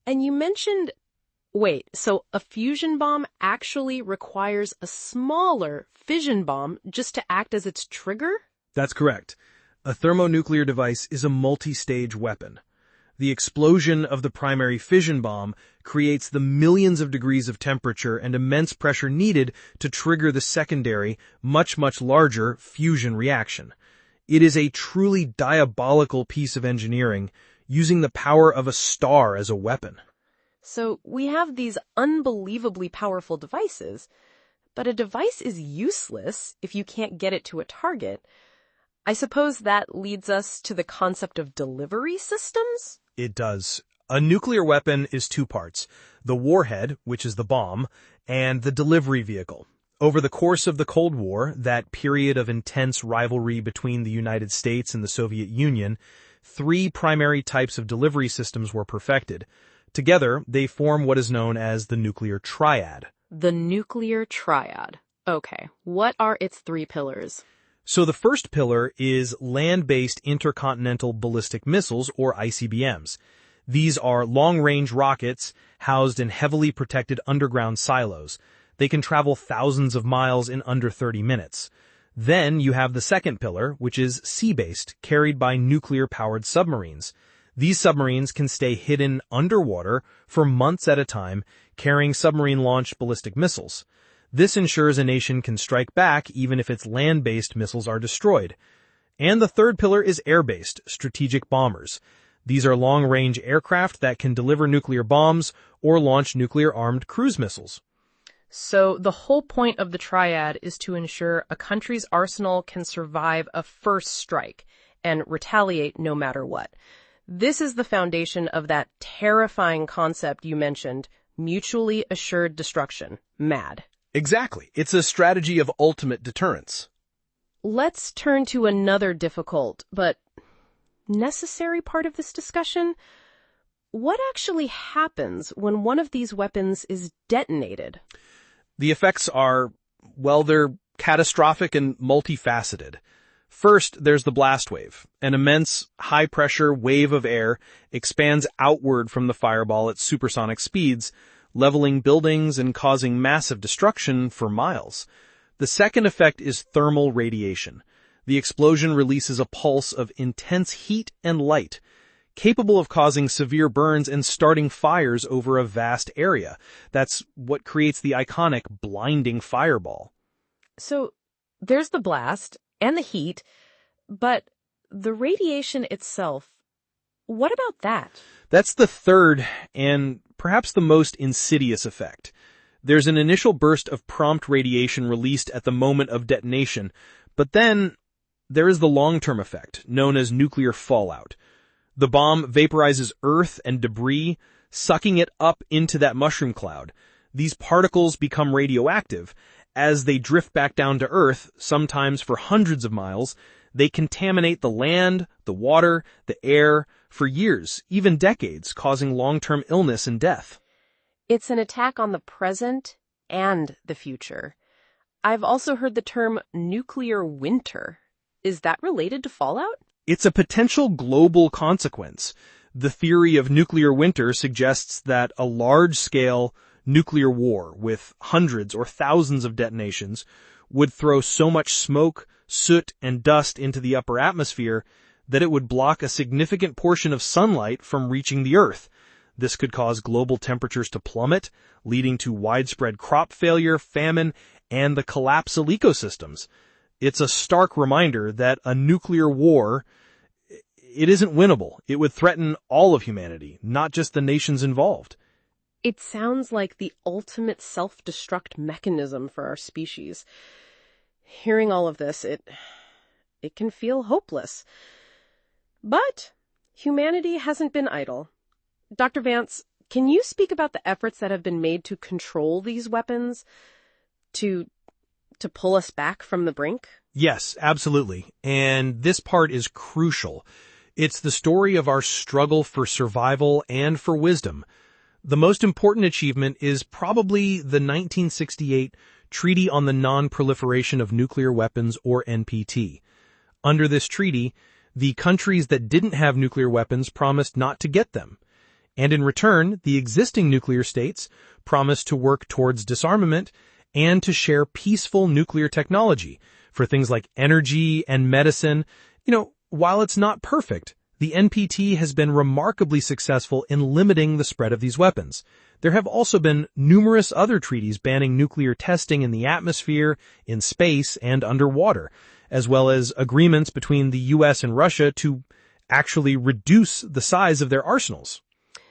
And you mentioned, wait, so a fusion bomb actually requires a smaller fission bomb just to act as its trigger? That's correct. A thermonuclear device is a multi-stage weapon. The explosion of the primary fission bomb creates the millions of degrees of temperature and immense pressure needed to trigger the secondary, much larger fusion reaction. It is a truly diabolical piece of engineering, using the power of a star as a weapon. So we have these unbelievably powerful devices, but a device is useless if you can't get it to a target. I suppose that leads us to the concept of delivery systems? It does. A nuclear weapon is two parts: the warhead, which is the bomb, and the delivery vehicle. Over the course of the Cold War, that period of intense rivalry between the United States and the Soviet Union, three primary types of delivery systems were perfected. Together, they form what is known as the nuclear triad. The nuclear triad. Okay, what are its three pillars? So the first pillar is land-based intercontinental ballistic missiles, or ICBMs. These are long-range rockets housed in heavily protected underground silos. They can travel thousands of miles in under 30 minutes. Then you have the second pillar, which is sea-based, carried by nuclear-powered submarines. These submarines can stay hidden underwater for months at a time, carrying submarine-launched ballistic missiles. This ensures a nation can strike back even if its land-based missiles are destroyed. And the third pillar is air-based, strategic bombers. These are long-range aircraft that can deliver nuclear bombs or launch nuclear-armed cruise missiles. So the whole point of the triad is to ensure a country's arsenal can survive a first strike and retaliate no matter what. This is the foundation of that terrifying concept you mentioned, mutually assured destruction, MAD. Exactly. It's a strategy of ultimate deterrence. Let's turn to another difficult but necessary part of this discussion. What actually happens when one of these weapons is detonated? The effects are, well, they're catastrophic and multifaceted. First, there's the blast wave. An immense, high-pressure wave of air expands outward from the fireball at supersonic speeds, leveling buildings and causing massive destruction for miles. The second effect is thermal radiation. The explosion releases a pulse of intense heat and light, capable of causing severe burns and starting fires over a vast area. That's what creates the iconic blinding fireball. So there's the blast and the heat, but the radiation itself, what about that? That's the third and perhaps the most insidious effect. There's an initial burst of prompt radiation released at the moment of detonation, but then there is the long-term effect, known as nuclear fallout. The bomb vaporizes earth and debris, sucking it up into that mushroom cloud. These particles become radioactive. As they drift back down to Earth, sometimes for hundreds of miles, they contaminate the land, the water, the air, for years, even decades, causing long-term illness and death. It's an attack on the present and the future. I've also heard the term nuclear winter. Is that related to fallout? It's a potential global consequence. The theory of nuclear winter suggests that a large-scale nuclear war with hundreds or thousands of detonations would throw so much smoke, soot, and dust into the upper atmosphere that it would block a significant portion of sunlight from reaching the Earth. This could cause global temperatures to plummet, leading to widespread crop failure, famine, and the collapse of ecosystems. It's a stark reminder that a nuclear war, it isn't winnable. It would threaten all of humanity, not just the nations involved. It sounds like the ultimate self-destruct mechanism for our species. Hearing all of this, it can feel hopeless. But humanity hasn't been idle. Dr. Vance, can you speak about the efforts that have been made to control these weapons, to pull us back from the brink? Yes, absolutely. And this part is crucial. It's the story of our struggle for survival and for wisdom. The most important achievement is probably the 1968 Treaty on the Non-Proliferation of Nuclear Weapons, or NPT. Under this treaty, the countries that didn't have nuclear weapons promised not to get them. And in return, the existing nuclear states promise to work towards disarmament and to share peaceful nuclear technology for things like energy and medicine. While it's not perfect, the NPT has been remarkably successful in limiting the spread of these weapons. There have also been numerous other treaties banning nuclear testing in the atmosphere, in space, and underwater, as well as agreements between the US and Russia to actually reduce the size of their arsenals.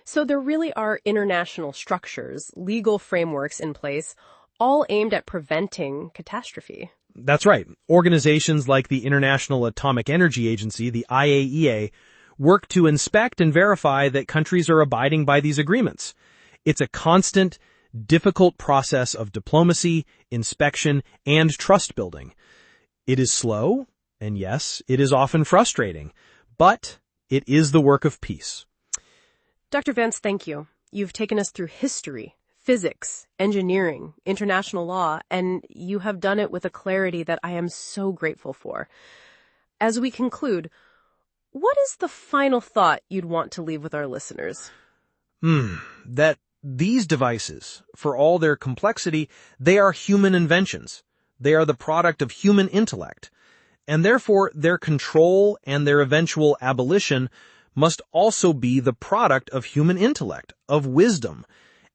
So there really are international structures, legal frameworks in place, all aimed at preventing catastrophe. That's right. Organizations like the International Atomic Energy Agency, the IAEA, work to inspect and verify that countries are abiding by these agreements. It's a constant, difficult process of diplomacy, inspection, and trust building. It is slow, and yes, it is often frustrating, but it is the work of peace. Dr. Vance, thank you. You've taken us through history, physics, engineering, international law, and you have done it with a clarity that I am so grateful for. As we conclude, what is the final thought you'd want to leave with our listeners? That these devices, for all their complexity, they are human inventions. They are the product of human intellect, and therefore their control and their eventual abolition must also be the product of human intellect, of wisdom,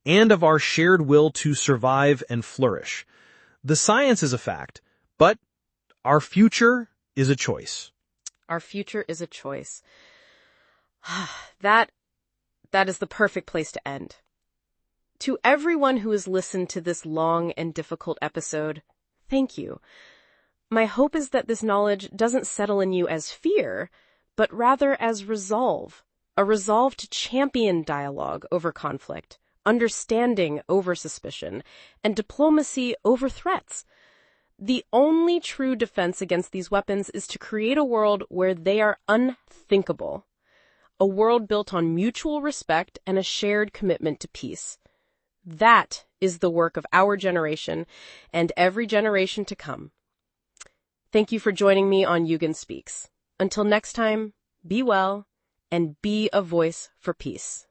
and of our shared will to survive and flourish. The science is a fact, but our future is a choice. Our future is a choice. That is the perfect place to end. To everyone who has listened to this long and difficult episode, thank you. My hope is that this knowledge doesn't settle in you as fear, but rather as resolve, a resolve to champion dialogue over conflict, understanding over suspicion, and diplomacy over threats. The only true defense against these weapons is to create a world where they are unthinkable, a world built on mutual respect and a shared commitment to peace. That is the work of our generation and every generation to come. Thank you for joining me on Yugen Speaks. Until next time, be well and be a voice for peace.